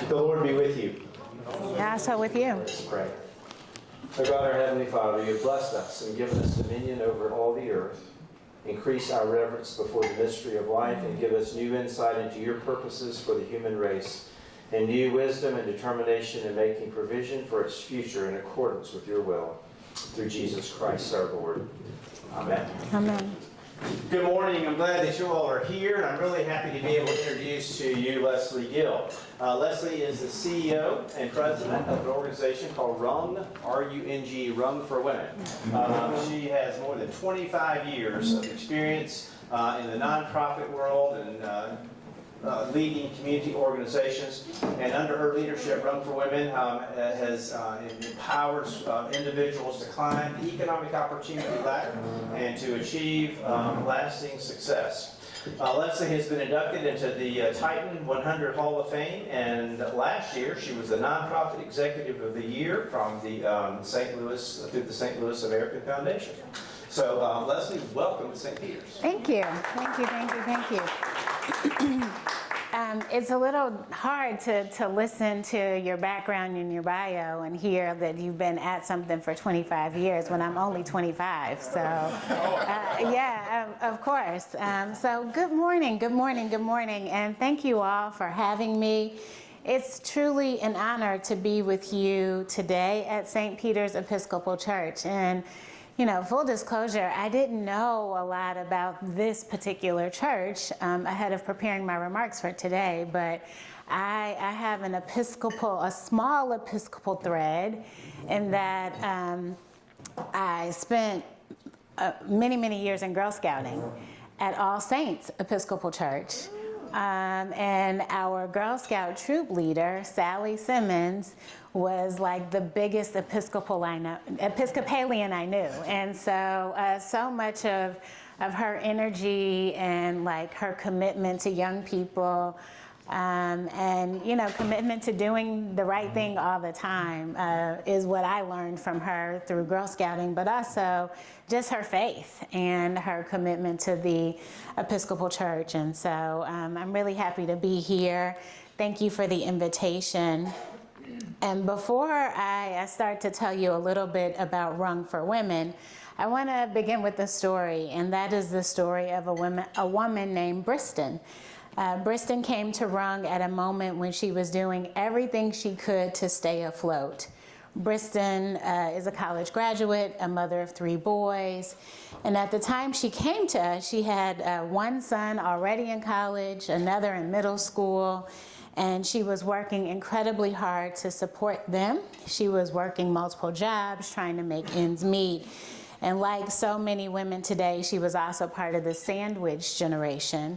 The Lord be with you. Yeah, so with you. Let's pray. Our God, our Heavenly Father, you have blessed us and given us dominion over all the earth. Increase our reverence before the mystery of life and give us new insight into your purposes for the human race and new wisdom and determination in making provision for its future in accordance with your will. Through Jesus Christ our Lord. Amen. Amen. Good morning. I'm glad that you all are here, and I'm really happy to be able to introduce to you Leslie Gill. Leslie is the CEO and president of an organization called Rung, R-U-N-G, Rung for Women. She has more than 25 years of experience in the nonprofit world and leading community organizations, and under her leadership, Rung for Women empowers individuals to climb the economic opportunity ladder and to achieve lasting success. Leslie has been inducted into the Titan 100 Hall of Fame, and last year she was the Nonprofit Executive of the Year from the St. Louis through the St. Louis American Foundation. So, Leslie, welcome to St. Peter's. Thank you. Thank you, thank you, thank you. It's a little hard to listen to your background and your bio and hear that you've been at something for 25 years when I'm only 25. So, of course. So good morning, good morning, good morning. And thank you all for having me. It's truly an honor to be with you today at St. Peter's Episcopal Church. And you know, full disclosure, I didn't know a lot about this particular church ahead of preparing my remarks for today, but I have a small Episcopal thread in that I spent many, many years in Girl Scouting at All Saints Episcopal Church. And our Girl Scout troop leader, Sally Simmons, was like the biggest Episcopalian I knew. And so much of her energy and like her commitment to young people and, you know, commitment to doing the right thing all the time is what I learned from her through Girl Scouting, but also just her faith and her commitment to the Episcopal Church. And so I'm really happy to be here. Thank you for the invitation. And before I start to tell you a little bit about Rung for Women, I want to begin with a story, and that is the story of a woman named Briston. Briston came to Rung at a moment when she was doing everything she could to stay afloat. Briston is a college graduate, a mother of 3 boys, and at the time she came to us, she had one son already in college, another in middle school, and she was working incredibly hard to support them. She was working multiple jobs, trying to make ends meet. And like so many women today, she was also part of the sandwich generation,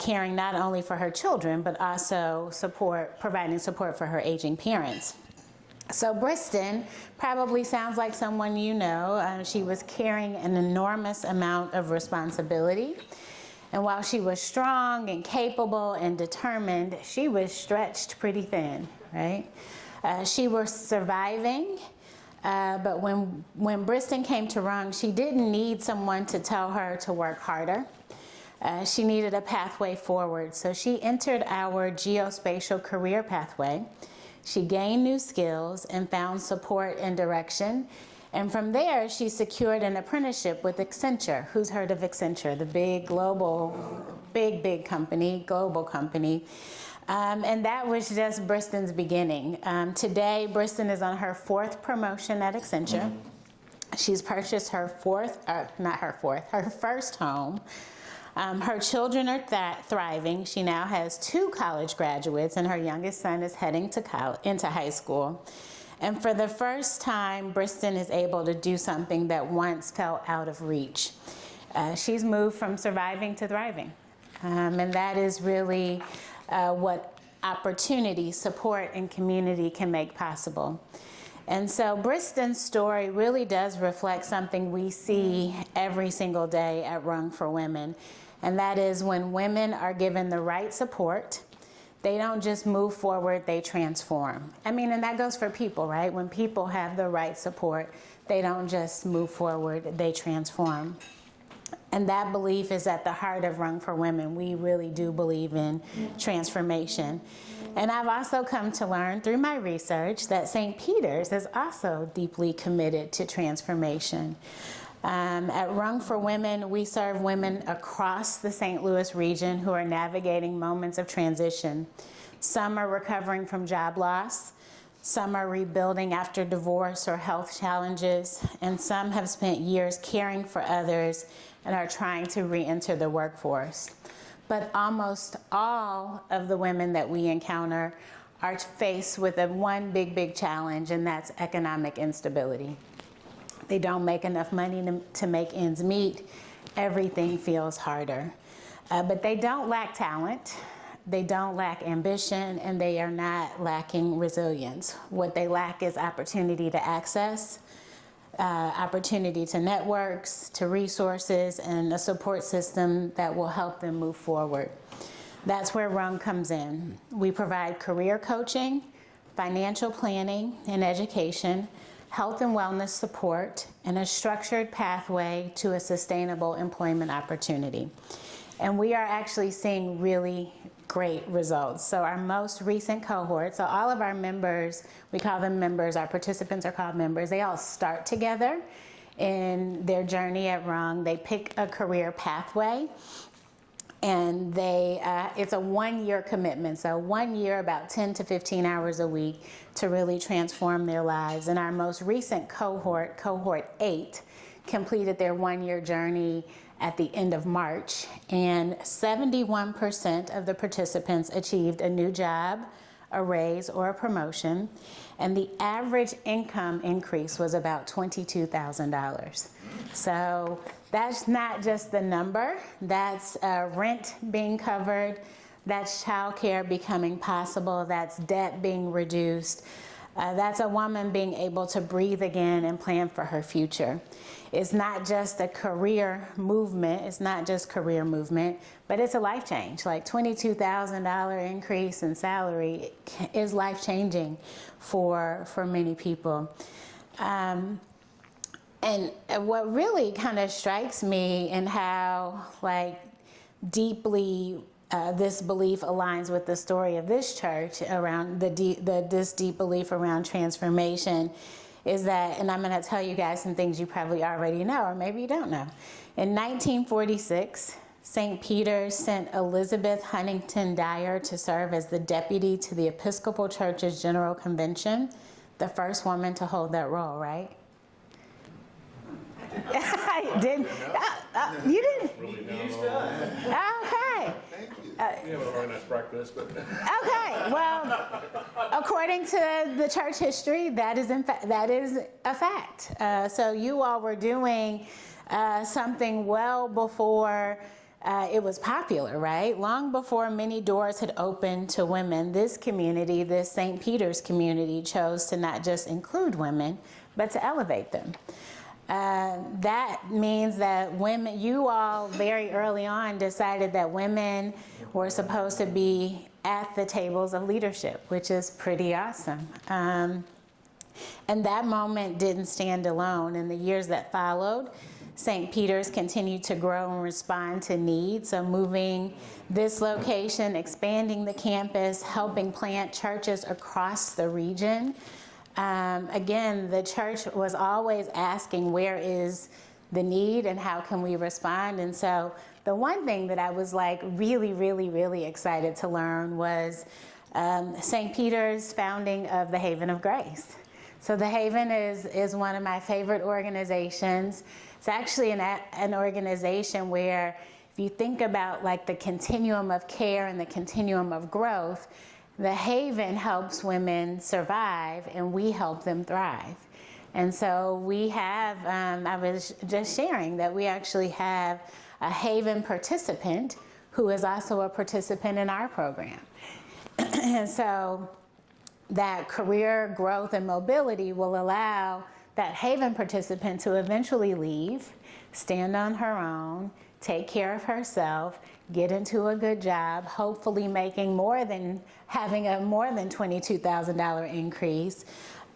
caring not only for her children, but also providing support for her aging parents. So Briston probably sounds like someone you know. She was carrying an enormous amount of responsibility. And while she was strong and capable and determined, she was stretched pretty thin, right? She was surviving. But when Briston came to Rung, she didn't need someone to tell her to work harder. She needed a pathway forward. So she entered our geospatial career pathway. She gained new skills and found support and direction. And from there, she secured an apprenticeship with Accenture. Who's heard of Accenture? The big global, big company, global company. And that was just Briston's beginning. Today, Briston is on her 4th promotion at Accenture. She's purchased her first home. Her children are thriving. She now has 2 college graduates, and her youngest son is heading into high school. And for the first time, Briston is able to do something that once felt out of reach. She's moved from surviving to thriving. And that is really what opportunity, support, and community can make possible. And so Briston's story really does reflect something we see every single day at Rung for Women. And that is when women are given the right support, they don't just move forward, they transform. I mean, and that goes for people, right? When people have the right support, they don't just move forward, they transform. And that belief is at the heart of Rung for Women. We really do believe in transformation. And I've also come to learn through my research that St. Peter's is also deeply committed to transformation. At Rung for Women, we serve women across the St. Louis region who are navigating moments of transition. Some are recovering from job loss, some are rebuilding after divorce or health challenges, and some have spent years caring for others and are trying to re-enter the workforce. But almost all of the women that we encounter are faced with one big challenge, and that's economic instability. They don't make enough money to make ends meet. Everything feels harder. But they don't lack talent. They don't lack ambition, and they are not lacking resilience. What they lack is opportunity to access, opportunity to networks, to resources, and a support system that will help them move forward. That's where Rung comes in. We provide career coaching, financial planning and education, health and wellness support, and a structured pathway to a sustainable employment opportunity. And we are actually seeing really great results. So our most recent cohort, so all of our members, we call them members, our participants are called members, they all start together in their journey at Rung. They pick a career pathway, and it's a 1-year commitment. So 1 year, about 10 to 15 hours a week to really transform their lives. And our most recent cohort, cohort 8, completed their 1-year journey at the end of March, and 71% of the participants achieved a new job, a raise, or a promotion, and the average income increase was about $22,000. So that's not just the number, that's rent being covered, that's childcare becoming possible, that's debt being reduced, that's a woman being able to breathe again and plan for her future. It's not just a career movement, but it's a life change. Like $22,000 increase in salary is life changing for many people. And what really kind of strikes me in how deeply this belief aligns with the story of this church around this deep belief around transformation is that, and I'm going to tell you guys some things you probably already know, or maybe you don't know. In 1946, St. Peter's sent Elizabeth Huntington Dyer to serve as the deputy to the Episcopal Church's General Convention, the first woman to hold that role, right? I didn't. You didn't? Okay. You have a very nice practice, but. Okay, well, according to the church history, that is a fact. So you all were doing something well before it was popular, right? Long before many doors had opened to women, this community, this St. Peter's community, chose to not just include women, but to elevate them. That means that women, you all very early on decided that women were supposed to be at the tables of leadership, which is pretty awesome. And that moment didn't stand alone. In the years that followed, St. Peter's continued to grow and respond to needs. So moving this location, expanding the campus, helping plant churches across the region. Again, the church was always asking, where is the need and how can we respond? And so the one thing that I was really excited to learn was St. Peter's founding of the Haven of Grace. So the Haven is one of my favorite organizations. It's actually an organization where if you think about the continuum of care and the continuum of growth, the Haven helps women survive, and we help them thrive. And so we have, I was just sharing that we actually have a Haven participant who is also a participant in our program. And so that career growth and mobility will allow that Haven participant to eventually leave, stand on her own, take care of herself, get into a good job, hopefully having a more than $22,000 increase.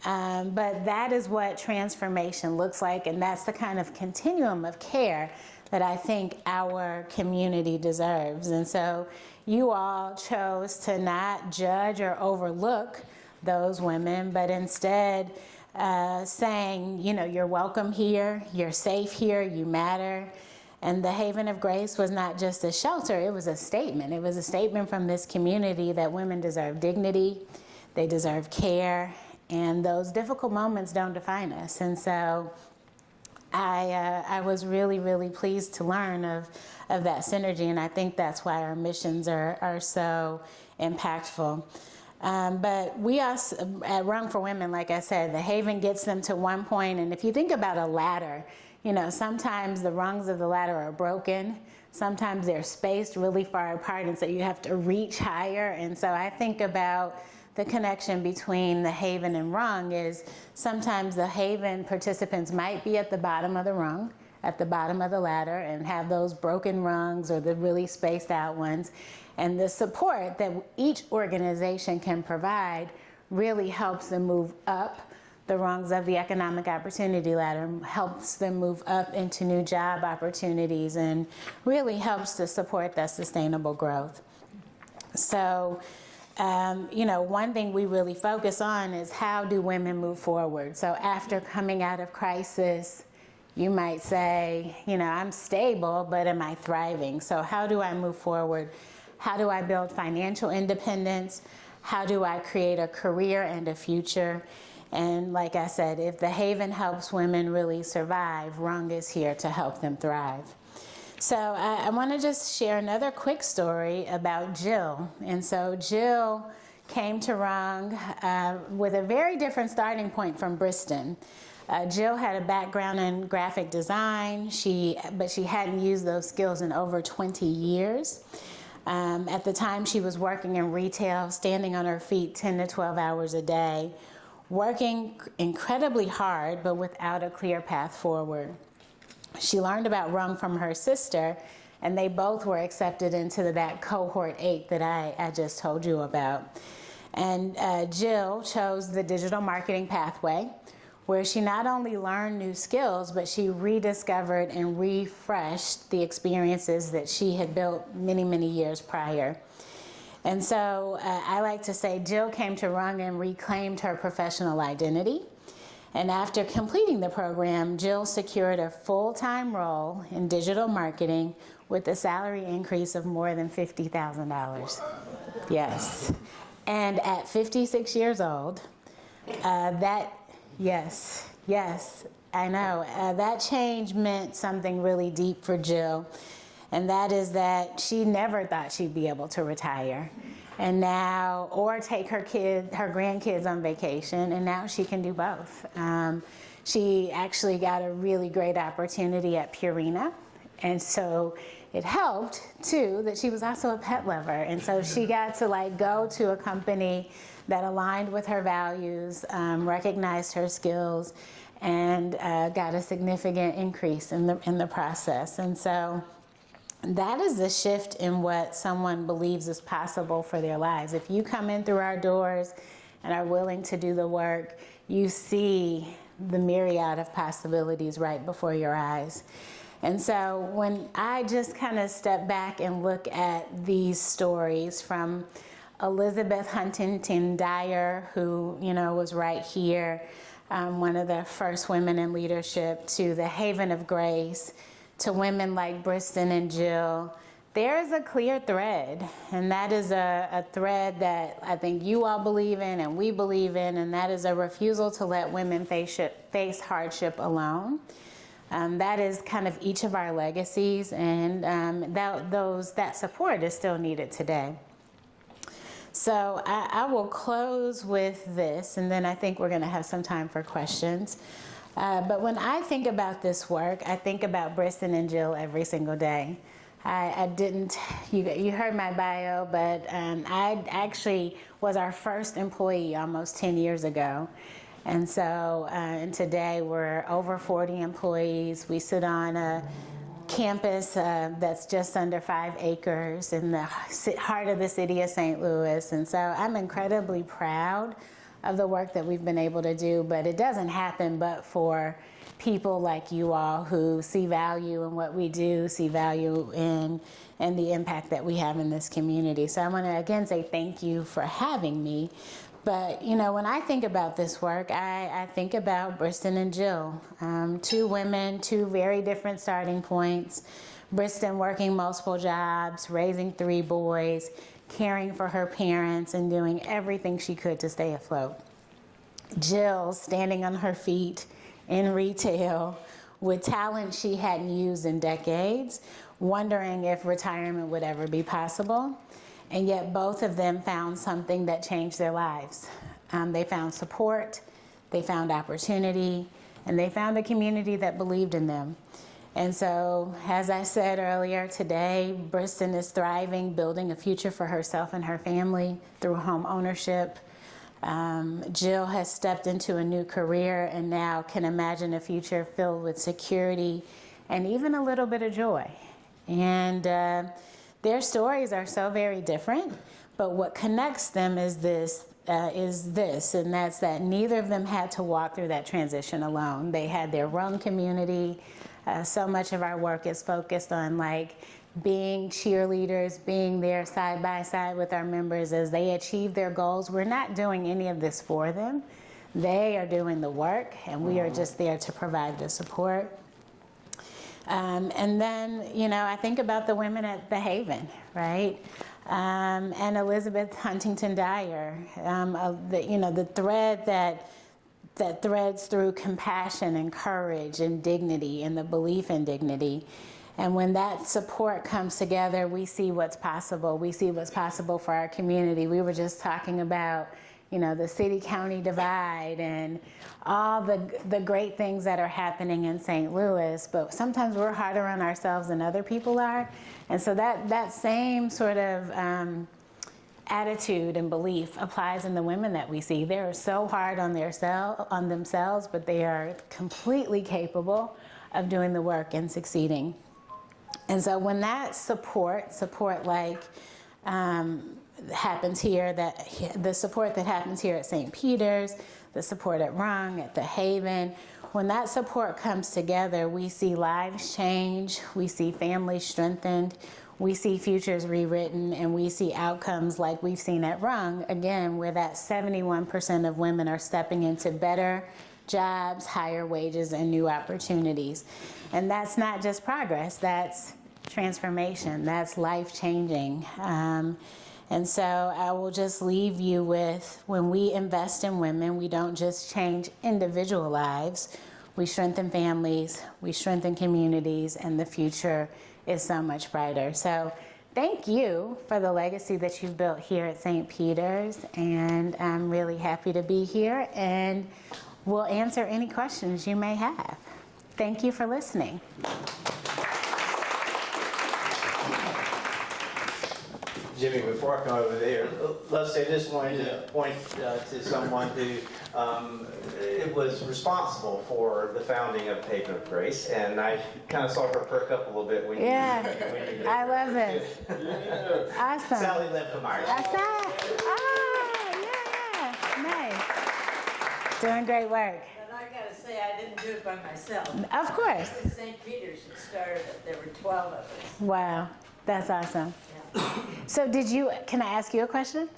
But that is what transformation looks like, and that's the kind of continuum of care that I think our community deserves. And so you all chose to not judge or overlook those women, but instead saying, you know, you're welcome here, you're safe here, you matter. And the Haven of Grace was not just a shelter, it was a statement. It was a statement from this community that women deserve dignity, they deserve care, and those difficult moments don't define us. And so I was really, really pleased to learn of that synergy, and I think that's why our missions are so impactful. But we also, at Rung for Women, like I said, the Haven gets them to one point, and if you think about a ladder, you know, sometimes the rungs of the ladder are broken, sometimes they're spaced really far apart, and so you have to reach higher. And so I think about the connection between the Haven and Rung is sometimes the Haven participants might be at the bottom of the rung, at the bottom of the ladder, and have those broken rungs or the really spaced out ones. And the support that each organization can provide really helps them move up the rungs of the economic opportunity ladder, helps them move up into new job opportunities, and really helps to support that sustainable growth. So, you know, one thing we really focus on is how do women move forward. So after coming out of crisis, you might say, you know, I'm stable, but am I thriving? So how do I move forward? How do I build financial independence? How do I create a career and a future? And like I said, if the Haven helps women really survive, Rung is here to help them thrive. So I want to just share another quick story about Jill. And so Jill came to Rung with a very different starting point from Briston. Jill had a background in graphic design, but she hadn't used those skills in over 20 years. At the time, she was working in retail, standing on her feet 10 to 12 hours a day, working incredibly hard, but without a clear path forward. She learned about Rung from her sister, and they both were accepted into that cohort 8 that I just told you about. And Jill chose the digital marketing pathway, where she not only learned new skills, but she rediscovered and refreshed the experiences that she had built many, many years prior. And so I like to say Jill came to Rung and reclaimed her professional identity. And after completing the program, Jill secured a full-time role in digital marketing with a salary increase of more than $50,000. Yes. And at 56 years old, yes, I know. That change meant something really deep for Jill. And that is that she never thought she'd be able to retire. And now, or take her grandkids on vacation, and now she can do both. She actually got a really great opportunity at Purina, and so it helped too that she was also a pet lover, and so she got to go to a company that aligned with her values, recognized her skills, and got a significant increase in the process. And so that is the shift in what someone believes is possible for their lives. If you come in through our doors and are willing to do the work, you see the myriad of possibilities right before your eyes. And so when I just kind of step back and look at these stories from Elizabeth Huntington Dyer, who was right here, one of the first women in leadership, to the Haven of Grace, to women like Briston and Jill, there is a clear thread, and that is a thread that I think you all believe in and we believe in, and that is a refusal to let women face hardship alone. That is kind of each of our legacies, and that support is still needed today. So I will close with this, and then I think we're going to have some time for questions. But when I think about this work, I think about Briston and Jill every single day. You heard my bio, but I actually was our first employee almost 10 years ago. And so, and today we're over 40 employees. We sit on a campus that's just under 5 acres in the heart of the city of St. Louis. And so I'm incredibly proud of the work that we've been able to do, but it doesn't happen but for people like you all who see value in what we do, see value in the impact that we have in this community. So I want to again say thank you for having me. But you know, when I think about this work, I think about Briston and Jill, two women, two very different starting points. Briston working multiple jobs, raising 3 boys, caring for her parents, and doing everything she could to stay afloat. Jill standing on her feet in retail with talent she hadn't used in decades, wondering if retirement would ever be possible. And yet both of them found something that changed their lives. They found support, they found opportunity, and they found a community that believed in them. And so, as I said earlier today, Briston is thriving, building a future for herself and her family through home ownership. Jill has stepped into a new career and now can imagine a future filled with security and even a little bit of joy. And their stories are so very different, but what connects them is this, and that's that neither of them had to walk through that transition alone. They had their Rung community. So much of our work is focused on like being cheerleaders, being there side by side with our members as they achieve their goals. We're not doing any of this for them. They are doing the work, and we are just there to provide the support. And then, you know, I think about the women at the Haven, right? And Elizabeth Huntington Dyer, the thread that threads through compassion and courage and dignity and the belief in dignity. And when that support comes together, we see what's possible. We see what's possible for our community. We were just talking about, you know, the city-county divide and all the great things that are happening in St. Louis, but sometimes we're harder on ourselves than other people are. And so that same sort of attitude and belief applies in the women that we see. They're so hard on themselves, but they are completely capable of doing the work and succeeding. And so when that support like happens here, the support that happens here at St. Peter's, the support at Rung, at the Haven, when that support comes together, we see lives change, we see families strengthened, we see futures rewritten, and we see outcomes like we've seen at Rung, again, where that 71% of women are stepping into better jobs, higher wages, and new opportunities. And that's not just progress, that's transformation, that's life-changing. And so I will just leave you with, when we invest in women, we don't just change individual lives, we strengthen families, we strengthen communities, and the future is so much brighter. So thank you for the legacy that you've built here at St. Peter's, and I'm really happy to be here, and we'll answer any questions you may have. Thank you for listening. Jimmy, before I come over there, Leslie, I just wanted to point to someone who was responsible for the founding of Haven of Grace, and I kind of saw her perk up a little bit when I love this. Awesome. Sally Lemkemeyer. Nice. Doing great work. But I gotta say, I didn't do it by myself. Of course. St. Peter's had started it. There were 12 of us. Wow, that's awesome. Yeah. So can I ask you a question?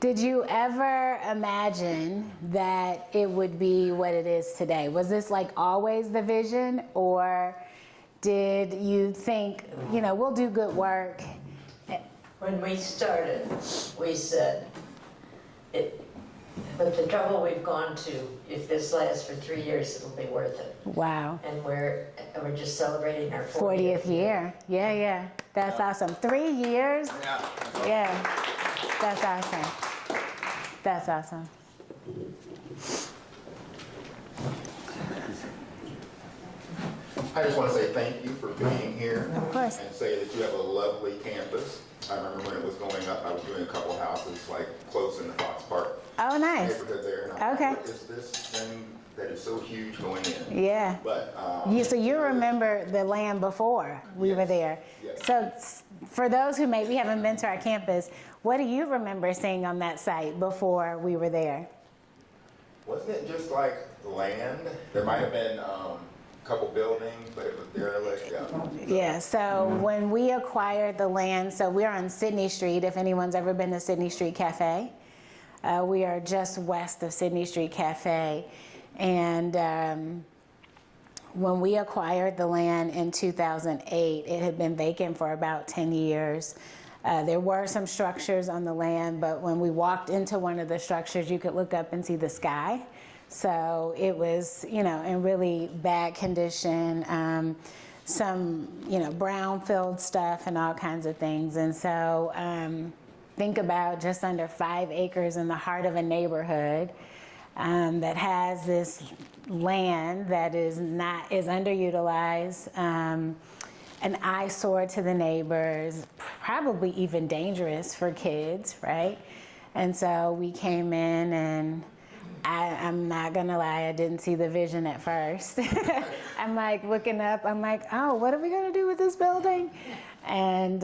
Did you ever imagine that it would be what it is today? Was this like always the vision, or did you think, you know, we'll do good work? When we started, we said, but the trouble we've gone to, if this lasts for 3 years, it'll be worth it. Wow. And we're just celebrating our 40th year. Yeah. That's awesome. 3 years? Yeah. That's awesome. That's awesome. I just want to say thank you for being here. Of course. And say that you have a lovely campus. I remember when it was going up, I was doing a couple houses like close in the Fox Park Oh, nice. neighborhood there. And I'm Okay. like, what is this thing that is so huge going in? Yeah. But So you remember the land before we were there. Yes. So for those who maybe haven't been to our campus, what do you remember seeing on that site before we were there? Wasn't it just like land? There might have been a couple buildings, but it was derelict. Yeah, so when we acquired the land, so we're on Sydney Street, if anyone's ever been to Sydney Street Cafe. We are just west of Sydney Street Cafe. And when we acquired the land in 2008, it had been vacant for about 10 years. There were some structures on the land, but when we walked into one of the structures, you could look up and see the sky. So it was, you know, in really bad condition, some, you know, brownfield stuff and all kinds of things. And so think about just under 5 acres in the heart of a neighborhood that has this land that is underutilized, an eyesore to the neighbors, probably even dangerous for kids, right? And so we came in, and I'm not gonna lie, I didn't see the vision at first. I'm like looking up, I'm like, oh, what are we gonna do with this building? And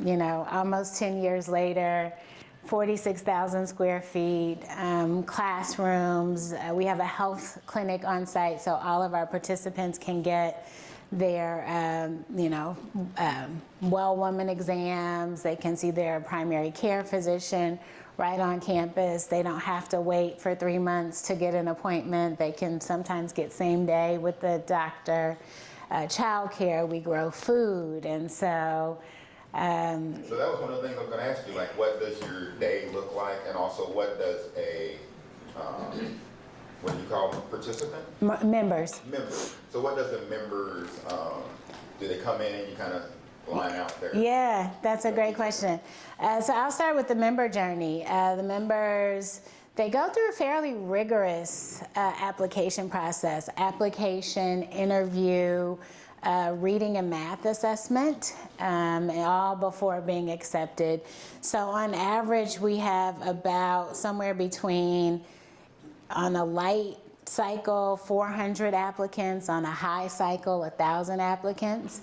you know, almost 10 years later, 46,000 square feet, classrooms. We have a health clinic on site, so all of our participants can get their, you know, well woman exams. They can see their primary care physician right on campus. They don't have to wait for 3 months to get an appointment. They can sometimes get same day with the doctor. Childcare, we grow food, and so. So that was one of the things I was going to ask you, like, what does your day look like, and also what does a, what do you call them, participant? Members. Members. So what does the members, do they come in and you kind of line out there? Yeah, that's a great question. So I'll start with the member journey. The members, they go through a fairly rigorous application process. Application, interview, reading and math assessment, and all before being accepted. So on average, we have about somewhere between, on a light cycle, 400 applicants, on a high cycle, 1,000 applicants.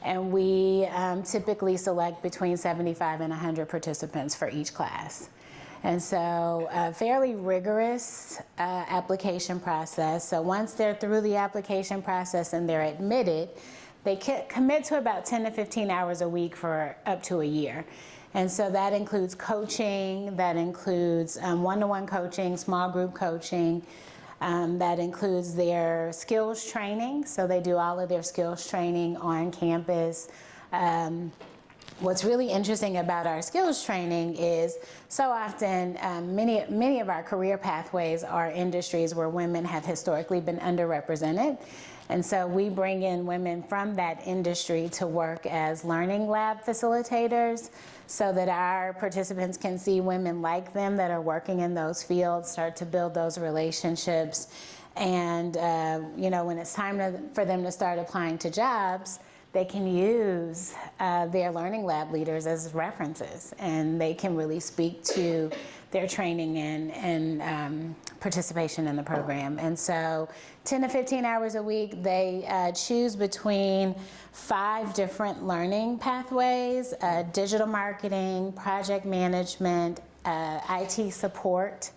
And we typically select between 75 and 100 participants for each class. And so a fairly rigorous application process. So once they're through the application process and they're admitted, they commit to about 10 to 15 hours a week for up to a year. And so that includes coaching, that includes one-to-one coaching, small group coaching, that includes their skills training. So they do all of their skills training on campus. What's really interesting about our skills training is so often many of our career pathways are industries where women have historically been underrepresented. And so we bring in women from that industry to work as learning lab facilitators so that our participants can see women like them that are working in those fields, start to build those relationships. And you know, when it's time for them to start applying to jobs, they can use their learning lab leaders as references, and they can really speak to their training and participation in the program. And so 10 to 15 hours a week, they choose between 5 different learning pathways: digital marketing, project management, IT support,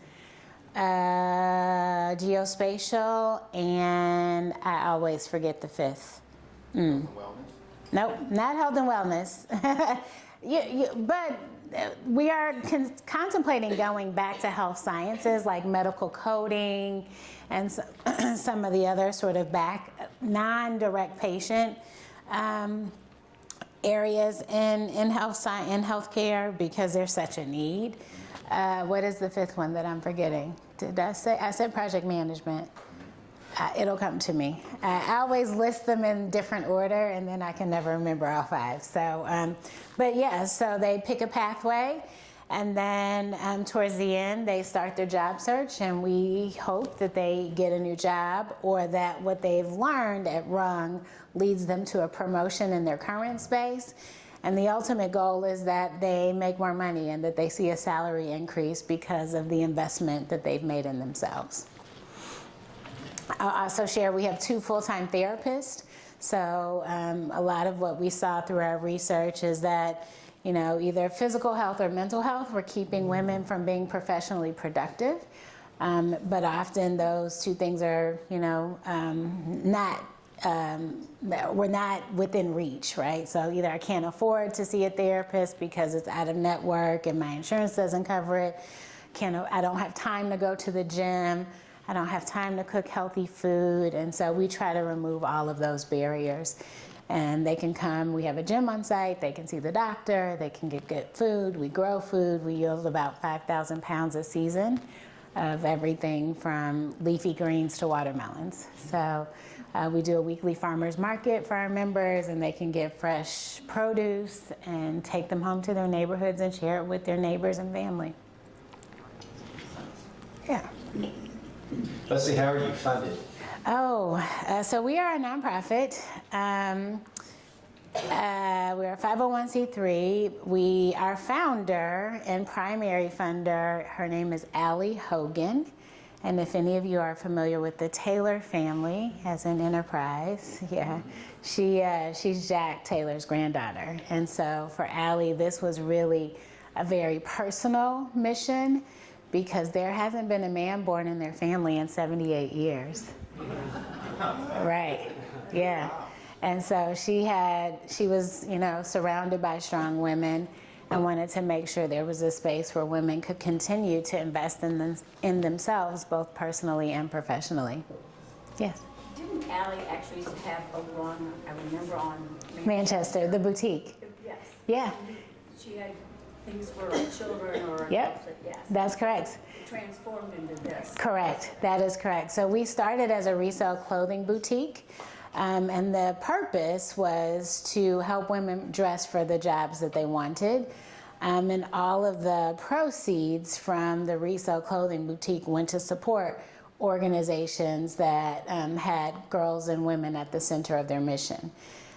geospatial, and I always forget the 5th. Wellness? Nope, not health and wellness. But we are contemplating going back to health sciences like medical coding and some of the other sort of non-direct patient areas in healthcare because there's such a need. What is the 5th one that I'm forgetting? Did I say? I said project management. It'll come to me. I always list them in different order, and then I can never remember all 5. So, but yeah, so they pick a pathway, and then towards the end, they start their job search, and we hope that they get a new job or that what they've learned at Rung leads them to a promotion in their current space. And the ultimate goal is that they make more money and that they see a salary increase because of the investment that they've made in themselves. I'll also share we have 2 full-time therapists. So a lot of what we saw through our research is that, you know, either physical health or mental health were keeping women from being professionally productive. But often those two things are, we're not within reach, right? So either I can't afford to see a therapist because it's out of network and my insurance doesn't cover it. I don't have time to go to the gym. I don't have time to cook healthy food. And so we try to remove all of those barriers. And they can come, we have a gym on site, they can see the doctor, they can get good food, we grow food, we yield about 5,000 pounds a season of everything from leafy greens to watermelons. So we do a weekly farmers market for our members, and they can get fresh produce and take them home to their neighborhoods and share it with their neighbors and family. Yeah. Leslie, how are you funded? So we are a nonprofit. We're a 501c3. Our founder and primary funder, her name is Allie Hogan. And if any of you are familiar with the Taylor family as an enterprise, she's Jack Taylor's granddaughter. And so for Allie, this was really a very personal mission, because there hasn't been a man born in their family in 78 years. Right, yeah. And so she was, surrounded by strong women, and wanted to make sure there was a space where women could continue to invest in themselves, both personally and professionally. Yes. Didn't Allie actually used to have a run, I remember, on Manchester, the boutique. Yes. Yeah. She had things for children or Yep. yes. That's correct. It transformed into this. Correct. That is correct. So we started as a resale clothing boutique. And the purpose was to help women dress for the jobs that they wanted. And all of the proceeds from the resale clothing boutique went to support organizations that had girls and women at the center of their mission.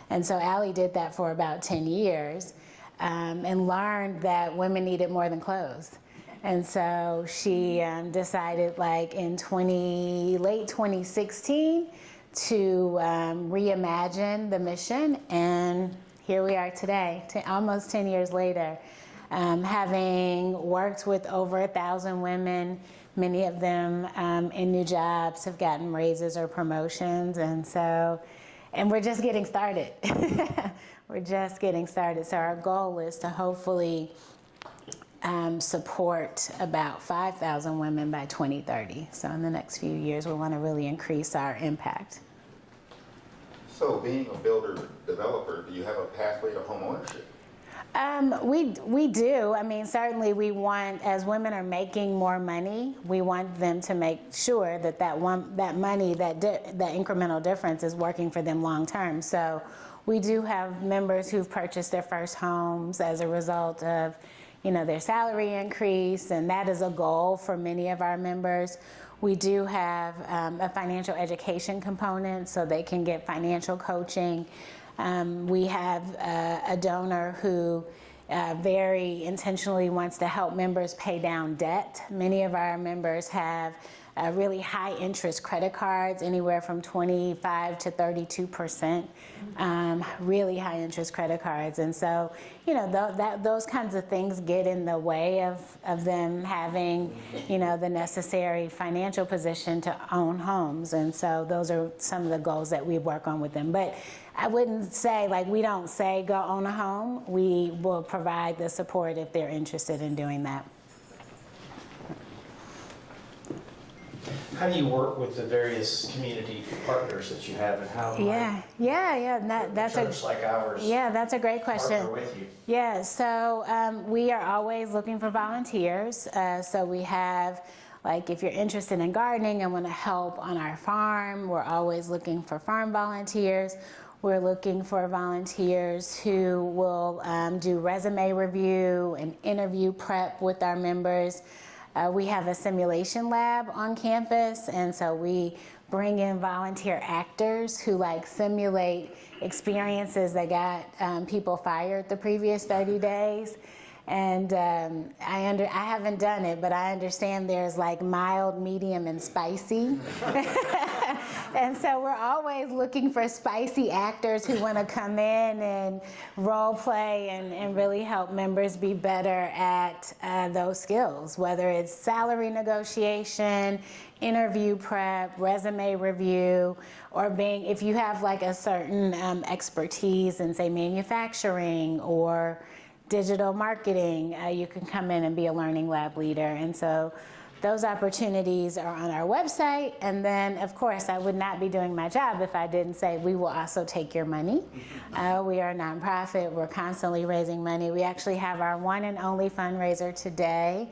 And so Allie did that for about 10 years and learned that women needed more than clothes. And so she decided, like in late 2016, to reimagine the mission, and here we are today, almost 10 years later, having worked with over 1,000 women. Many of them in new jobs have gotten raises or promotions, and we're just getting started. We're just getting started. So our goal is to hopefully support about 5,000 women by 2030. So in the next few years, we want to really increase our impact. So being a builder developer, do you have a pathway to home ownership? We do. I mean, certainly we want, as women are making more money, we want them to make sure that that money, that incremental difference is working for them long term. So we do have members who've purchased their first homes as a result of their salary increase, and that is a goal for many of our members. We do have a financial education component, so they can get financial coaching. We have a donor who very intentionally wants to help members pay down debt. Many of our members have really high interest credit cards, anywhere from 25 to 32%, really high interest credit cards. And so, those kinds of things get in the way of them having, the necessary financial position to own homes. And so those are some of the goals that we work on with them. But I wouldn't say, we don't say go own a home. We will provide the support if they're interested in doing that. How do you work with the various community partners that you have, and how That's a church like ours that's a great question. partner with you? Yeah, so we are always looking for volunteers. So we have, if you're interested in gardening and want to help on our farm, we're always looking for farm volunteers. We're looking for volunteers who will do resume review and interview prep with our members. We have a simulation lab on campus, and so we bring in volunteer actors who simulate experiences that got people fired the previous 30 days. And I haven't done it, but I understand there's mild, medium, and spicy. And so we're always looking for spicy actors who want to come in and role play and really help members be better at those skills, whether it's salary negotiation, interview prep, resume review, or being, if you have like a certain expertise in, say, manufacturing or digital marketing, you can come in and be a learning lab leader. And so those opportunities are on our website. And then, of course, I would not be doing my job if I didn't say we will also take your money. We are a nonprofit. We're constantly raising money. We actually have our one and only fundraiser today.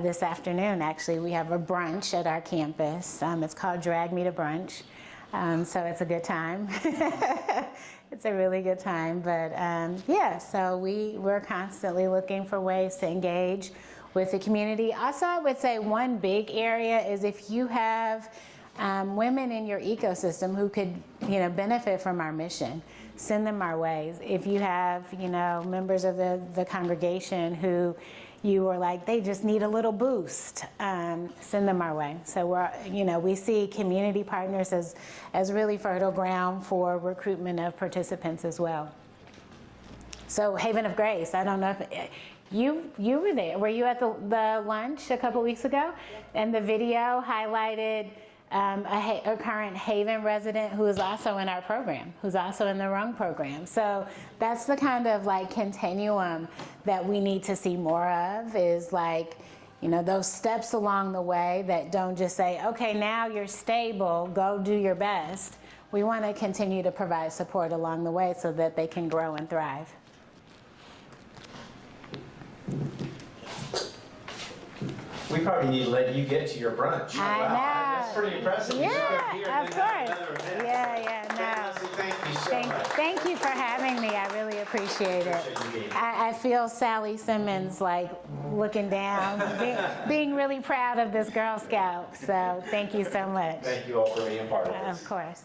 This afternoon, actually, we have a brunch at our campus. It's called Drag Me to Brunch. So it's a good time. It's a really good time. But yeah, so we're constantly looking for ways to engage with the community. Also, I would say one big area is if you have women in your ecosystem who could, benefit from our mission, send them our way. If you have, members of the congregation who you were like, they just need a little boost, send them our way. So we see community partners as really fertile ground for recruitment of participants as well. So Haven of Grace, I don't know if you were there. Were you at the lunch a couple weeks ago? And the video highlighted a current Haven resident who is also in our program, who's also in the Rung program. So that's the kind of like continuum that we need to see more of, is like, those steps along the way that don't just say, okay, now you're stable, go do your best. We want to continue to provide support along the way so that they can grow and thrive. We probably need to let you get to your brunch. I Wow, know. that's pretty impressive. You sit up here Yeah, and of then have course. another event. Yeah, no. Leslie, thank you so much. Thank you for having me. I really appreciate it. Appreciate you being here. I feel Sally Simmons like looking down, being really proud of this Girl Scout. So thank you so much. Thank you all for being a part of this. Of course.